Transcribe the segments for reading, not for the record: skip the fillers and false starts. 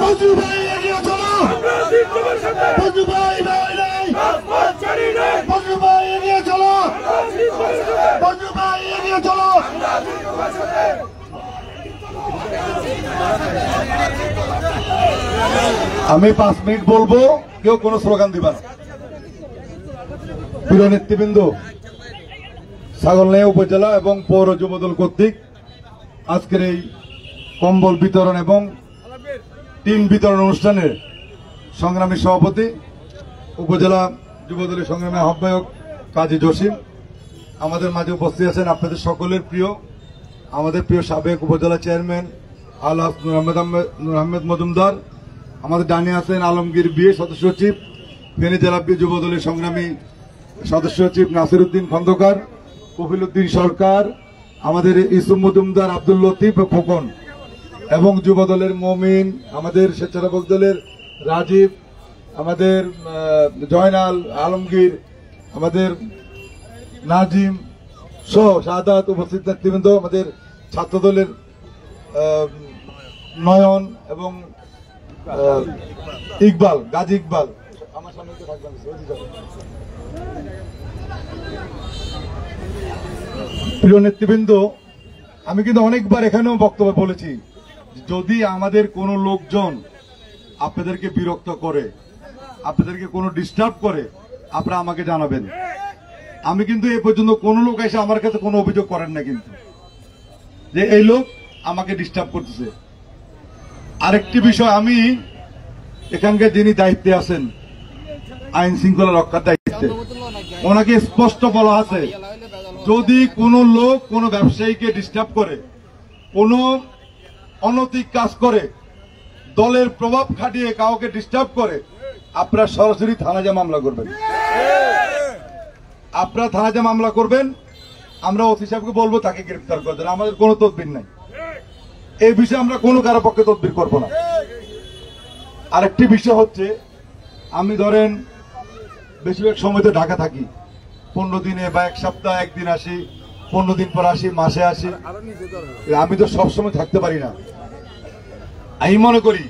বন্ধু ভাই এগিয়ে চলো, বন্ধু ভাই বন্ধু ভাই এগিয়ে চলো, বন্ধু ভাই এগিয়ে চলো। আমি 5 মিনিট বলবো, কেউ কোনো স্লোগান দিবা না। প্রিয় নেতৃবৃন্দ, ছাগলনাইয়া উপজেলা এবং পৌর যুবদল কর্তৃক আজকের এই কম্বল বিতরণ এবং টিন বিতরণ অনুষ্ঠানের সংগ্রামী সভাপতি, উপজেলা যুবদলের সংগ্রামী আহ্বায়ক কাজী জসিম, আমাদের মাঝে উপস্থিত আছেন আপনাদের সকলের প্রিয়, আমাদের প্রিয় সাবেক উপজেলা চেয়ারম্যান আলহাজ নূর আহমেদ মজুমদার, আমাদের ডানে আছেন আলমগীর বিএ সদস্য সচিব, ফেনী জেলা যুবদলের সংগ্রামী সদস্য সচিব নাসির উদ্দিন খন্দকার, কফিল উদ্দিন সরকার, আমাদের ইসুম মজুমদার, আব্দুল লতিফ খোকন এবং যুবদলের মমিন, আমাদের স্বেচ্ছাসেবক দলের রাজীব, আমাদের জয়নাল, আলমগীর, আমাদের নাজিম সহ শাহাদাত, উপস্থিত নেতৃবৃন্দ, আমাদের ছাত্র দলের নয়ন এবং ইকবাল, গাজী ইকবাল, আমার সামনে তো থাকবেন। প্রিয় নেতৃবৃন্দ, আমি কিন্তু অনেকবার এখানেও বক্তব্য বলেছি, যদি আমাদের কোনো লোকজন আপনাদেরকে বিরক্ত করে, আপনাদেরকে কোনো ডিস্টার্ব করে, আপনারা আমাকে জানাবেন। আমি কিন্তু এ পর্যন্ত কোন লোক এসে আমার কাছে কোনো অভিযোগ করেন না, কিন্তু যে এই লোক আমাকে ডিস্টার্ব করতেছে। আরেকটি বিষয়, আমি এখানকার যিনি দায়িত্বে আছেন, আইন শৃঙ্খলা রক্ষার দায়িত্বে, ওনাকে স্পষ্ট বলা আছে, যদি কোনো লোক কোনো ব্যবসায়ীকে ডিস্টার্ব করে, কোনো অনৈতিক কাজ করে, দলের প্রভাব খাটিয়ে কাউকে ডিস্টার্ব করে, আপনারা সরাসরি থানায় মামলা করবেন। আপনারা থানায় মামলা করবেন, আমরা ওসি সাহেবকে বলবো তাকে গ্রেফতার করে দেন। আমাদের কোনো তদবির নাই, এই বিষয়ে আমরা কোনো কারো পক্ষে তদবির করবো না। আরেকটি বিষয় হচ্ছে, আমি ধরেন বেশিরভাগ সময় তো ঢাকা থাকি, 15 দিনে বা 1 সপ্তাহ 1 দিন আসি, 15 দিন পর আসি, মাসে আসি, আমি তো সবসময় থাকতে পারি না। আমি মনে করি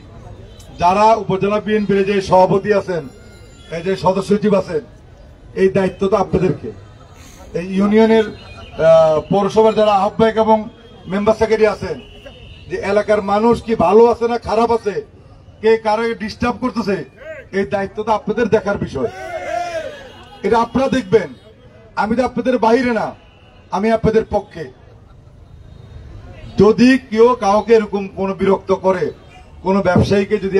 যারা উপজেলা বিএনপির যে সভাপতি আছেন, এই যে সদস্য সচিব আছেন, এই দায়িত্ব তো আপনাদেরকে। এই ইউনিয়নের পৌরসভার যারা আহ্বায়ক এবং মেম্বার সেক্রেটারি আছেন, যে এলাকার মানুষ কি ভালো আছে না খারাপ আছে, কে কারো ডিস্টার্ব করতেছে, এই দায়িত্ব তো আপনাদের দেখার বিষয়। এটা আপনারা দেখবেন, আমি তো আপনাদের বাইরে না, আমি আপনাদের পক্ষে। যদি কেউ কাউকে এরকম কোনো বিরক্ত করে, কোন ব্যবসায়ীকে যদি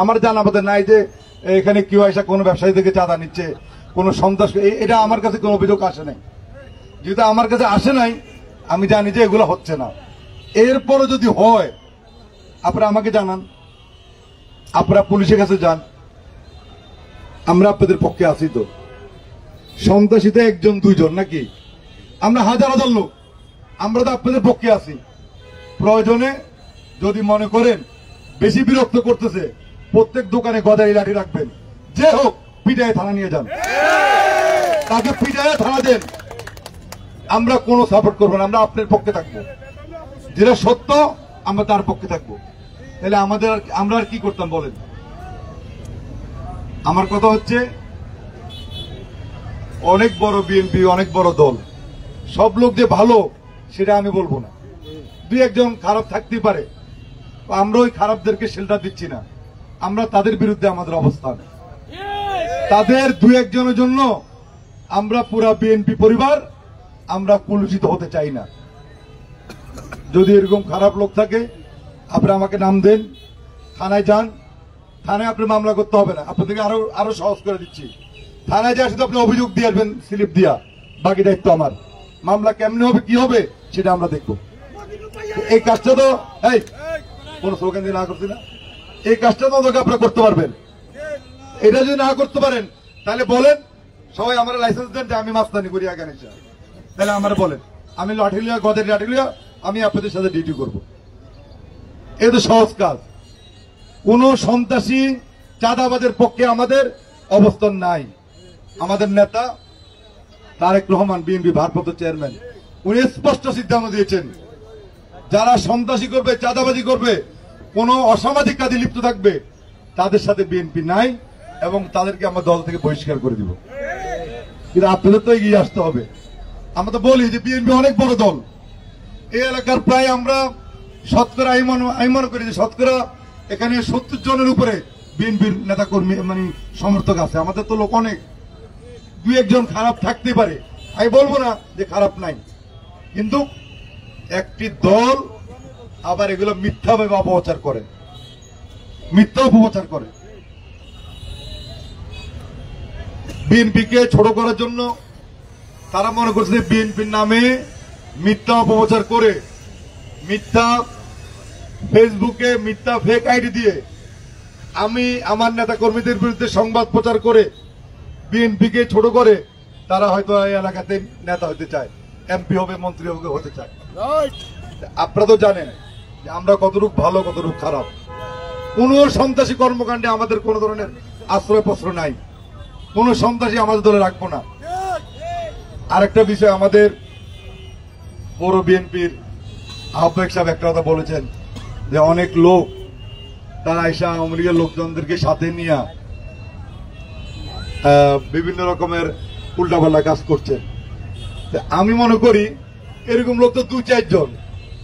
আমার জানা বোধ নাই যে এখানে কেউ এসে কোনো ব্যবসায়ী থেকে চাঁদা নিচ্ছে, কোন সন্ত্রাস, এটা আমার কাছে কোনো অভিযোগ আসে নাই। যেহেতু আমার কাছে আসে নাই, আমি জানি যে এগুলো হচ্ছে না। এরপরও যদি হয়, আপনারা আমাকে জানান, আপনারা পুলিশের কাছে যান, আমরা আপনাদের পক্ষে আছি। তো সন্ত্রাসীতে 1 2 জন নাকি, আমরা হাজার হাজার লোক, আমরা তো আপনাদের পক্ষে আছি। প্রয়োজনে যদি মনে করেন বেশি বিরক্ত করতেছে, প্রত্যেক দোকানে গদাই লাঠি রাখবেন, যে হোক পিটায় থানা নিয়ে যান, তাকে পিটায় থানা দেন, আমরা কোনো সাপোর্ট করবো না, আমরা আপনার পক্ষে থাকবো। যেটা সত্য আমরা তার পক্ষে থাকবো। তাহলে আমরা আর কি করতাম বলেন? আমার কথা হচ্ছে, অনেক বড় বিএনপি, অনেক বড় দল, সব লোক যে ভালো সেটা আমি বলবো না। 2-1 জন খারাপ থাকতেই পারে, আমরা ওই খারাপদেরকে শেল্টার দিচ্ছি না, আমরা তাদের বিরুদ্ধে আমাদের অবস্থান। তাদের 2-1 জনের জন্য আমরা পুরা বিএনপি পরিবার আমরা কলুষিত হতে চাই না। যদি এরকম খারাপ লোক থাকে, আপনারা আমাকে নাম দেন, থানায় যান, থানায় আপনি মামলা করতে হবে না, আপনাদেরকে আরো সহজ করে দিচ্ছি। থানায় যা শুধু আপনি অভিযোগ দিয়ে আসবেন স্লিপ দিয়া, বাকি দায়িত্ব আমার। মামলা কেমনে হবে কি হবে সেটা আমরা দেখব। এই কাজটা তো কোন স্লোগান দিয়ে না করছি না, এই কাজটা তো আপনারা করতে পারবেন। এটা যদি না করতে পারেন তাহলে বলেন, সবাই আমার লাইসেন্স দেন যে আমি মাস্তানি করি আগে, তাহলে আমার বলেন, আমি লাঠি লিয়া, গদের লাঠি লিয়া আমি আপনাদের সাথে ডিউটি করব। এই তো সহজ কাজ। কোন সন্ত্রাসী চাঁদাবাজের পক্ষে আমাদের অবস্থান নাই। আমাদের নেতা তারেক রহমান, বিএনপি ভারপ্রাপ্ত চেয়ারম্যান, উনি স্পষ্ট সিদ্ধান্ত দিয়েছেন, যারা সন্ত্রাসী করবে, চাঁদাবাজি করবে, কোন অসামাজিক কাজে লিপ্ত থাকবে তাদের সাথে বিএনপি নাই এবং তাদেরকে আমরা দল থেকে বহিষ্কার করে দিব। কিন্তু আপনাদের তো এগিয়ে আসতে হবে। আমরা তো বলি যে বিএনপি অনেক বড় দল, এই এলাকার প্রায় আমরা শতকরা আমি মনে করি যে শতকরা এখানে 70 জনের উপরে বিএনপির নেতা কর্মী মানে সমর্থক আছে। আমাদের তো লোক অনেক, 2-1 জন খারাপ থাকতে পারে, আমি বলবো না যে খারাপ নাই, কিন্তু একটি দল আবার এগুলো মিথ্যাভাবে অপপ্রচার করে, মিথ্যা অপপ্রচার করে। বিএনপিকে ছোট করার জন্য তারা মনে করছে বিএনপির নামে মিথ্যা অপপ্রচার করে, মিথ্যা ফেসবুকে মিথ্যা ফেক আইডি দিয়ে আমি আমার নেতা কর্মীদের বিরুদ্ধে সংবাদ প্রচার করে বিএনপিকে ছোট করে তারা হয়তো এই এলাকাতে নেতা হতে চায়, এমপি হবে, মন্ত্রী হবে, হতে চায়। আপনারা তো জানেন যে আমরা কতটুকু ভালো কতটুকু খারাপ। কোন সন্ত্রাসী কর্মকাণ্ডে আমাদের কোন ধরনের আশ্রয় প্রশ্র নাই, কোন সন্ত্রাসী আমাদের দলে রাখবো না। আরেকটা বিষয়, আমাদের পৌর বিএনপির আহ্বায়ক সাহেব একটা কথা বলেছেন যে অনেক লোক তারা এসে আওয়ামী লীগের লোকজনদেরকে সাথে নিয়ে বিভিন্ন রকমের উল্টাপাল্টা কাজ করছেন। আমি মনে করি এরকম লোক তো 2-4 জন,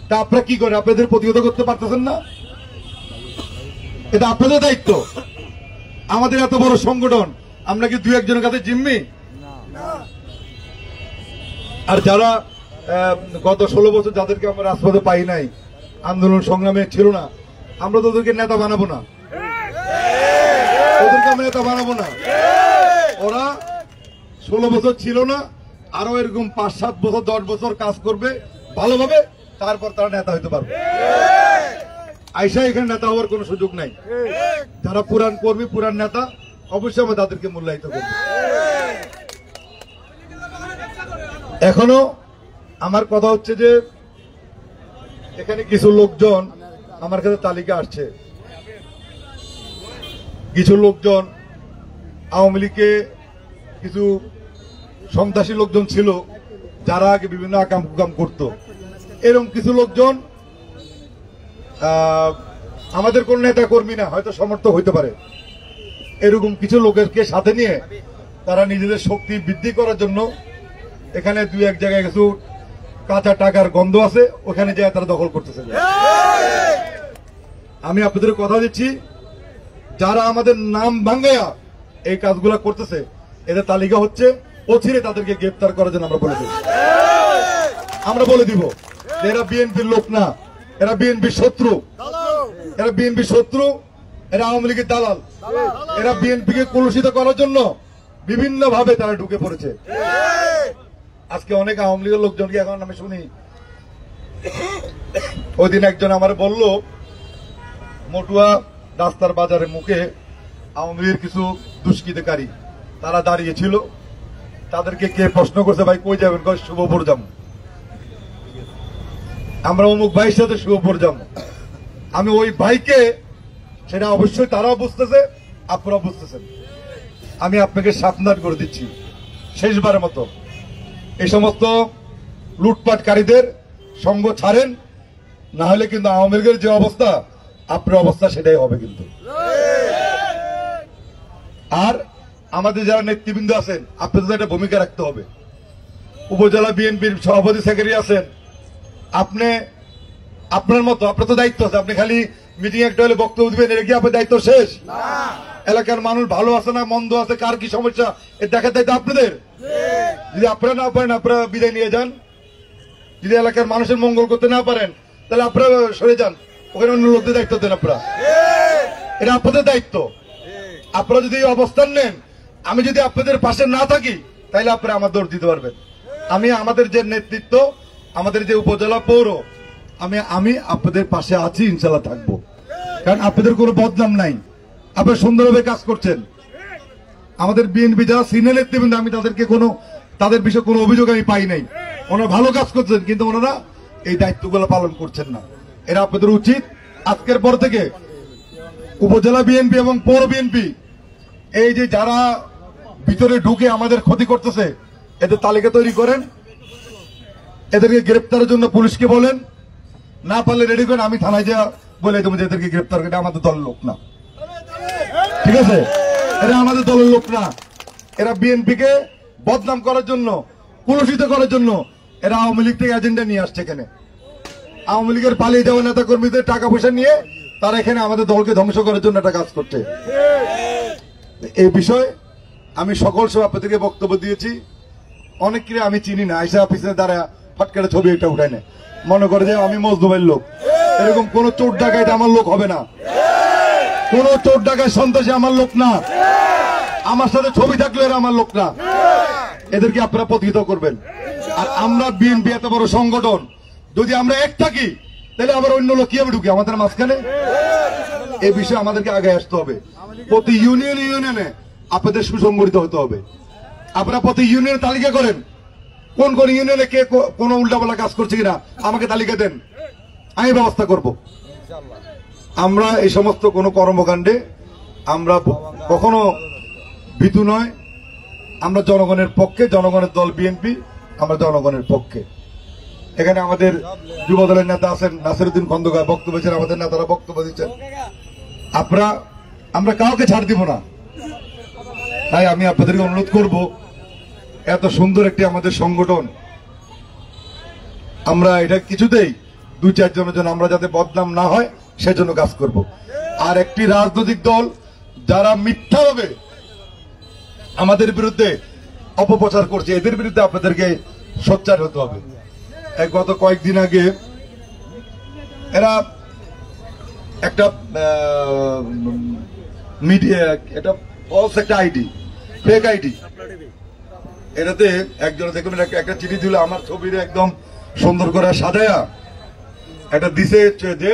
তা আপনারা কি করেন? আপনাদের প্রতিহত করতে পারতেছেন না? এটা আপনাদের দায়িত্ব। আমাদের এত বড় সংগঠন, আমরা কি 2-1 জনের কাছে জিম্মি? আর যারা গত 16 বছর যাদেরকে আমরা রাজপথে পাই নাই, আন্দোলন সংগ্রামে ছিল না, আমরা তো ওদেরকে নেতা বানাবো না, ওদেরকে আমরা নেতা বানাবো না। ওরা 16 বছর ছিল না, আরো এরকম 5-7 বছর 10 বছর কাজ করবে ভালোভাবে, তারপর তারা নেতা হইতে পারবে। আইসা এখানে নেতা হওয়ার কোন সুযোগ নাই। যারা পুরান কর্মী, পুরান নেতা, অবশ্যই আমরা তাদেরকে মূল্যায়িত করব। এখনো আমার কথা হচ্ছে যে এখানে কিছু লোকজন আমার কাছে তালিকা আসছে, কিছু লোকজন আওয়ামী লীগে কিছু সন্ত্রাসী লোকজন ছিল যারা আগে বিভিন্ন আকাম কুকাম করত। এরকম কিছু লোকজন আমাদের কোন নেতা কর্মী না, হয়তো সমর্থক হইতে পারে, এরকম কিছু লোকেরকে সাথে নিয়ে তারা নিজেদের শক্তি বৃদ্ধি করার জন্য এখানে 2-1 জায়গায় কিছু কাঁচা টাকার গন্ধ আছে, ওখানে যায় তারা দখল করতেছে। আমি আপনাদের কথা দিচ্ছি, যারা আমাদের নাম ভাঙ্গায়া এই কাজগুলা করতেছে এদের তালিকা হচ্ছে, অচিরে তাদেরকে গ্রেফতার করার জন্য আমরা বলে দিব। আমরা বলে দিব যে এরা বিএনপির লোক না, এরা বিএনপির শত্রু, এরা বিএনপির শত্রু, এরা আওয়ামী লীগের দালাল, এরা বিএনপিকে কলুষিত করার জন্য বিভিন্ন ভাবে তারা ঢুকে পড়েছে। আজকে অনেক আওয়ামী লীগের লোকজনকে এখন আমি শুনি, ওই দিন একজন আমার বলল মটুয়া রাস্তার বাজারের মুখে আওয়ামী লীগের কিছু দুষ্কৃতকারী তারা দাঁড়িয়েছিল, তাদেরকে কে প্রশ্ন করছে, ভাই কই যাবেন? শুভপুর যাবো, আমরা অমুক ভাইয়ের সাথে শুভপুর যাবো। আমি ওই ভাইকে, সেটা অবশ্যই তারাও বুঝতেছে, আপনারাও বুঝতেছেন, আমি আপনাকে সাবধান করে দিচ্ছি, শেষবারের মতো এই সমস্ত লুটপাটকারীদের সঙ্গ ছাড়েন, না হলে কিন্তু আওয়ামী লীগের যে অবস্থা আপনার অবস্থা সেটাই হবে কিন্তু। আর আমাদের যারা নেতৃবৃন্দ আছেন আপনাদের একটা ভূমিকা রাখতে হবে। উপজেলা বিএনপির সভাপতি সেক্রেটারি আছেন, আপনি আপনার মতো, আপনার তো দায়িত্ব আছে, আপনি খালি মিটিং একটা হলে বক্তব্য দিবেন, এটা কি আপনার দায়িত্ব শেষ? এলাকার মানুষ ভালো আছে না মন্দ আছে, কার কি সমস্যা, এর দেখার দায়িত্ব আপনাদের। যদি আপনারা না পারেন আপনারা বিদায় নিয়ে যান, যদি এলাকার মানুষের মঙ্গল করতে না পারেন তাহলে আপনারা সরে যান, ওখানে অন্য লোকদের দায়িত্ব দেন আপনারা, এটা আপনাদের দায়িত্ব। আপনারা যদি এই অবস্থান নেন, আমি যদি আপনাদের পাশে না থাকি তাহলে আপনারা আমার দৌড় দিতে পারবেন। আমি আমাদের যে নেতৃত্ব, আমাদের যে উপজেলা পৌর, আমি আপনাদের পাশে আছি, ইনশাল্লাহ থাকবো, কারণ আপনাদের কোনো বদনাম নাই, আপনারা সুন্দরভাবে কাজ করছেন। আমাদের বিএনপি যারা সিনিয়র নেতৃবৃন্দ, আমি তাদের বিষয়ে কোনো অভিযোগ আমি পাই নাই, ওনারা ভালো কাজ করছেন, কিন্তু ওনারা এই দায়িত্বগুলো পালন করছেন না। এটা আপনাদের উচিত আজকের পর থেকে উপজেলা বিএনপি এবং পৌর বিএনপি, এই যে যারা ভিতরে ঢুকে আমাদের ক্ষতি করতেছে, এদের তালিকা তৈরি করেন, এদেরকে গ্রেপ্তারের জন্য পুলিশকে বলেন, না পারলে রেডি করেন, আমি থানায় যা বলে তুমি এদেরকে গ্রেপ্তার করে, আমাদের দলের লোক না, ঠিক আছে? এরা আমাদের দলের লোক না। এরা বিএনপি কে বদনাম করার জন্য, কলুষিত করার জন্য এরা আওয়ামী লীগ থেকে এজেন্ডা নিয়ে আসছে এখানে। আওয়ামী লীগের পালিয়ে যাওয়া নেতা কর্মীদের টাকা পয়সা নিয়ে তারা এখানে আমাদের দলকে ধ্বংস করার জন্য একটা কাজ করছে। এই বিষয়ে আমি সকল সভাপতিকে বক্তব্য দিয়েছি। অনেককে আমি চিনি না, আইসা পিছনে দ্বারা ফটকারে ছবি একটা উঠায় না, মনে করে যে আমি মজদুমের লোক। এরকম কোন চোর ডাকাইটা আমার লোক হবে না, কোন চোর ডাকায় সন্ত্রাসী আমার লোক না, আমার সাথে ছবি থাকলে এরা আমার লোক না। এদেরকে আপনারা প্রতিহত করবেন। আর আমরা বিএনপি এত বড় সংগঠন, যদি আমরা এক থাকি তাহলে আবার অন্য লোক কিভাবে ঢুকে আমাদের মাঝখানে? এই বিষয়ে আমাদেরকে আগে আসতে হবে। প্রতি ইউনিয়নে আপনাদের সুসংগঠিত হতে হবে। আপনারা প্রতি ইউনিয়নের তালিকা করেন, কোন কোন ইউনিয়নে কে কোন উল্টাপাল্টা কাজ করছে কিনা আমাকে তালিকা দেন, আমি ব্যবস্থা করব। আমরা এই সমস্ত কোন কর্মকাণ্ডে আমরা কখনো ভীতু নয়। আমরা জনগণের পক্ষে, জনগণের দল বিএনপি, আমরা জনগণের পক্ষে। এখানে আমাদের যুব দলের নেতা আছেন নাসিরউদ্দিন খন্দকার, বক্তব্য দিচ্ছেন, আমাদের নেতারা বক্তব্য দিচ্ছেন। আমরা কাউকে ছাড় দিব না। তাই আমি আপনাদেরকে অনুরোধ করব, এত সুন্দর একটি আমাদের সংগঠন, আমরা এটা কিছুতেই 2-4 জনের জন্য আমরা যাতে বদনাম না হয় সেজন্য কাজ করব। আর একটি রাজনৈতিক দল যারা মিথ্যাভাবে আমাদের বিরুদ্ধে অপপ্রচার করছে, এদের বিরুদ্ধে আপনাদেরকে সোচ্চার হতে হবে। গত কয়েকদিন আগে এরা একটা মিডিয়া, এটা ফলস একটা আইডি, ফেক আইডি, এটাতে একজন দেখুন একটা চিঠি দিল আমার ছবির একদম সুন্দর করে সাজায়া এটা দিছে যে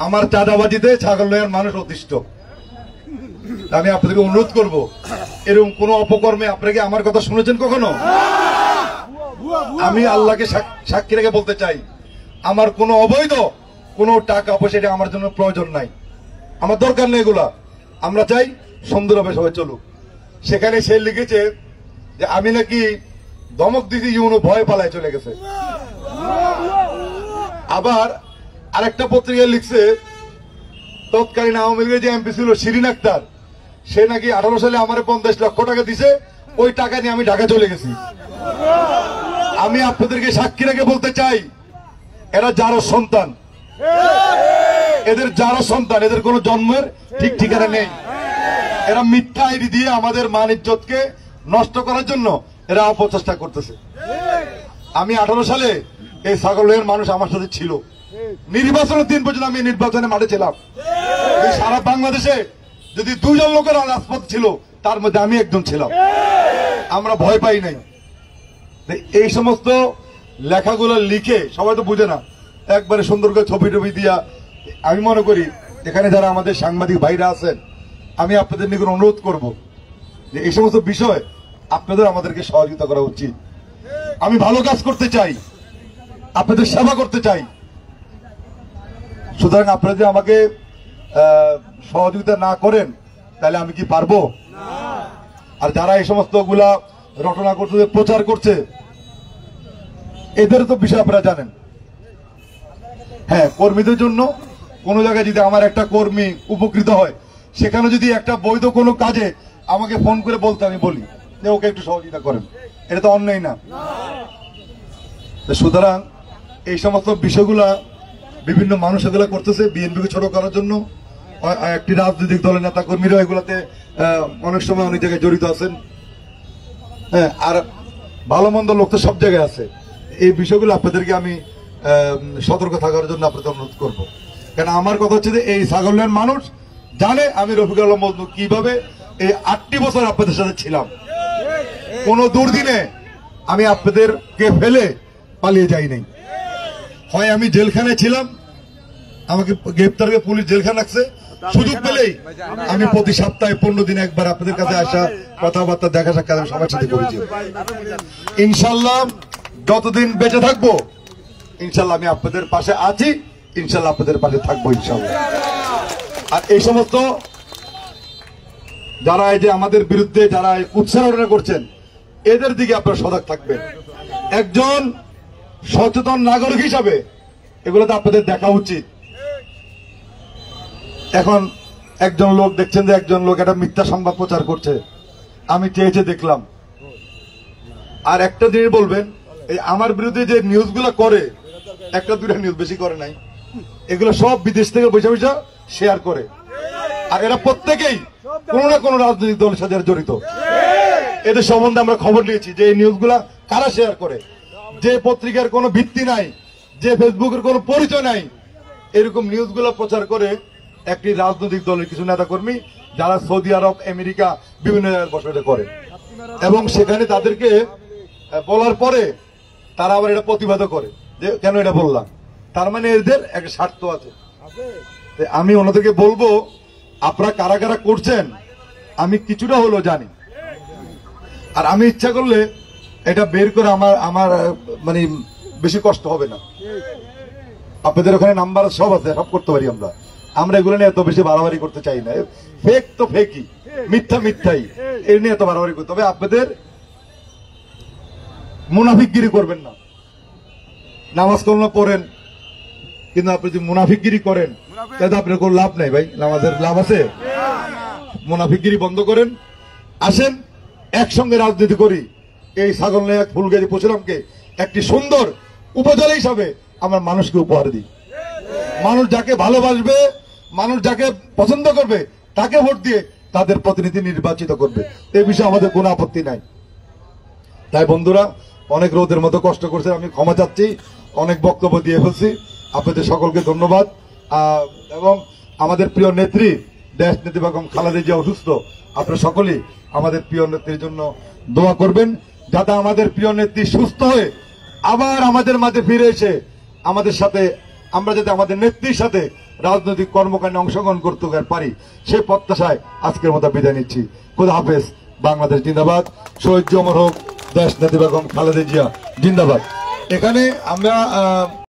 আমার চাঁদাবাজিতে ছাগল লয়ের মানুষ অতিষ্ঠ। আমি আপনাদেরকে অনুরোধ করব, এরকম কোন অপকর্মে আপনাকে আমার কথা শুনেছেন কখনো? আমি আল্লাহকে সাক্ষী রেখে বলতে চাই, আমার কোনো অবৈধ কোনো টাকা পয়সা এটা আমার জন্য প্রয়োজন নাই, আমার দরকার নেই এগুলা। আমরা চাই সুন্দরভাবে সবাই চলুক। সেখানে সে লিখেছে যে আমি নাকি ধমক দিদি, ইউনো ভয় পালায় চলে গেছে। আবার আরেকটা পত্রিকা লিখছে তৎকালীন আওয়ামী লীগের যে এমপি ছিল শিরিন আক্তার, সে নাকি 18 সালে আমার 50 লক্ষ টাকা দিছে, ওই টাকা নিয়ে আমি ঢাকা চলে গেছি। আমি আপনাদেরকে সাক্ষী রেখে বলতে চাই, এরা যারও সন্তান, এদের যারও সন্তান, এদের কোনো জন্মের ঠিক ঠিকানা নেই। এরা মিথ্যা আইডি দিয়ে আমাদের মান ইজ্জতকে নষ্ট করার জন্য এরা অপচেষ্টা করতেছে। আমি 18 সালে এই ছাগলের মানুষ আমার সাথে ছিল, নির্বাচনের দিন পর্যন্ত আমি নির্বাচনে মাঠে ছিলাম। সারা বাংলাদেশে যদি 2 জন লোকের রাজপথ ছিল, তার মধ্যে আমি একজন ছিলাম। আমরা ভয় পাই নাই। এই সমস্ত লেখাগুলো লিখে সবাই তো বুঝে না, একবারে সুন্দর করে ছবি টবি দিয়া। আমি মনে করি এখানে যারা আমাদের সাংবাদিক ভাইরা আছেন, আমি আপনাদের নিকট অনুরোধ করব যে এই সমস্ত বিষয় আপনাদের আমাদেরকে সহযোগিতা করা উচিত। আমি ভালো কাজ করতে চাই, আপনাদের সেবা করতে চাই। সুতরাং আপনারা যদি আমাকে সহযোগিতা না করেন তাহলে আমি কি পারবো? আর যারা এই সমস্ত গুলা রটনা করছে, প্রচার করছে, এদের তো বিষয় আপনারা জানেন। হ্যাঁ, কর্মীদের জন্য কোন জায়গায় যদি আমার একটা কর্মী উপকৃত হয়, সেখানে যদি একটা বৈধ কোনো কাজে আমাকে ফোন করে বলতে, আমি বলি যে ওকে একটু সহযোগিতা করেন, এটা তো অন্যায় না। সুতরাং এই সমস্ত বিষয়গুলা বিভিন্ন মানুষ এগুলা করতেছে বিএনপিকে ছোট করার জন্য। একটি রাজনৈতিক দলের নেতা কর্মীরা এগুলাতে অনেক সময় অনেক জায়গায় জড়িত আছেন। হ্যাঁ, আর ভালো মন্দ লোক তো সব জায়গায় আছে। এই বিষয়গুলো আপনাদেরকে আমি সতর্ক থাকার জন্য আপনাদের অনুরোধ করব। কেন আমার কথা হচ্ছে যে এই ছাগলের মানুষ জানে আমি রফিকুল আলম মজনু কিভাবে এই 8টি বছর আপনাদের সাথে ছিলাম। কোন দুর্দিনে আমি আপনাদেরকে ফেলে পালিয়ে যাই নাই। হয় আমি জেলখানায় ছিলাম, আমাকে গ্রেপ্তার করে পুলিশ জেলখানা রাখছে, সুযোগ পেলেই আমি প্রতি সপ্তাহে 15 দিনে একবার আপনাদের কাছে আসা, কথাবার্তা, দেখা সাক্ষাৎ আমি সবার সাথে করেছি। ইনশাল্লাহ যতদিন বেঁচে থাকবো, ইনশাল্লাহ আমি আপনাদের পাশে আছি, ইনশাল্লাহ আপনাদের পাশে থাকবো ইনশাল্লাহ। আর এই সমস্ত যারা এই যে আমাদের বিরুদ্ধে যারা উৎসাহনা করছেন, এদের দিকে আপনারা সজাগ থাকবেন। একজন সচেতন নাগরিক হিসাবে এগুলো তো আপনাদের দেখা উচিত। এখন একজন লোক দেখছেন যে একজন লোক একটা মিথ্যা সংবাদ প্রচার করছে, আমি চেয়েছে দেখলাম। আর একটা জিনিস বলবেন, এই আমার বিরুদ্ধে যে নিউজগুলো করে, একটা দুইটা নিউজ বেশি করে নাই, এগুলো সব বিদেশ থেকে বসে বসে শেয়ার করে। আর এরা প্রত্যেকেই কোন না কোন রাজনৈতিক দলের সাথে জড়িত। এদের সম্বন্ধে আমরা খবর নিয়েছি যে এই নিউজগুলা কারা শেয়ার করে। যে পত্রিকার কোনো ভিত্তি নাই, যে ফেসবুকের কোনো পরিচয় নাই, এরকম নিউজগুলো প্রচার করে একটি রাজনৈতিক দলের কিছু নেতাকর্মী যারা সৌদি আরব, আমেরিকা বিভিন্ন জায়গায় বসবাস করে, এবং সেখানে তাদেরকে বলার পরে তারা আবার এটা প্রতিবাদ করে যে কেন এটা বললাম। তার মানে এদের একটা স্বার্থ আছে। আমি ওনাদেরকে বলবো, আপনারা কারা কারা করছেন আমি কিছুটা হলেও জানি। আর আমি ইচ্ছা করলে এটা বের করে আমার মানে বেশি কষ্ট হবে না। আপনাদের ওখানে নাম্বার সব আছে, সব করতে পারি আমরা। আমরা এগুলো নিয়ে এত বেশি বাড়াবাড়ি করতে চাই না। ফেক তো ফেকই, মিথ্যা মিথ্যাই, এর নিয়ে এত বাড়াবাড়ি করতে হবে। আপনাদের মুনাফিকগিরি করবেন না। নামাজ কালামা পড়েন, কিন্তু আপনি যদি মুনাফিকগিরি করেন তাহলে আপনার কোনো লাভ নাই ভাই। নামাজের লাভ আছে? মুনাফিকগিরি বন্ধ করেন। আসেন একসঙ্গে রাজনীতি করি। এই ছাগল নায়ক ফুলগাজী পরশুরামকে একটি সুন্দর উপজেলা হিসাবে আমরা মানুষকে উপহার দিই। মানুষ যাকে ভালোবাসবে, মানুষ যাকে পছন্দ করবে, তাকে ভোট দিয়ে তাদের প্রতিনিধি নির্বাচিত করবে। এই বিষয়ে আমাদের কোনো আপত্তি নাই। তাই বন্ধুরা, অনেক রোদের মতো কষ্ট করছে, আমি ক্ষমা চাচ্ছি, অনেক বক্তব্য দিয়ে ফেলছি। আপনাদের সকলকে ধন্যবাদ। এবং আমাদের প্রিয় নেত্রী, দেশ নেত্রী বেগম খালেদা জিয়া অসুস্থ, আপনারা সকলেই আমাদের প্রিয় নেত্রীর জন্য দোয়া করবেন, যাতে আমাদের প্রিয় নেত্রী সুস্থ হয়ে আবার আমাদের মাঝে ফিরে এসে আমাদের সাথে, আমরা যাতে আমাদের নেত্রীর সাথে রাজনৈতিক কর্মকাণ্ডে অংশগ্রহণ করতে পারি, সে প্রত্যাশায় আজকের মতো বিদায় নিচ্ছি। খোদা হাফেজ। বাংলাদেশ জিন্দাবাদ। শহীদ অমর হোক দেশ নেত্রী বেগম খালেদা জিয়া জিন্দাবাদ। এখানে আমরা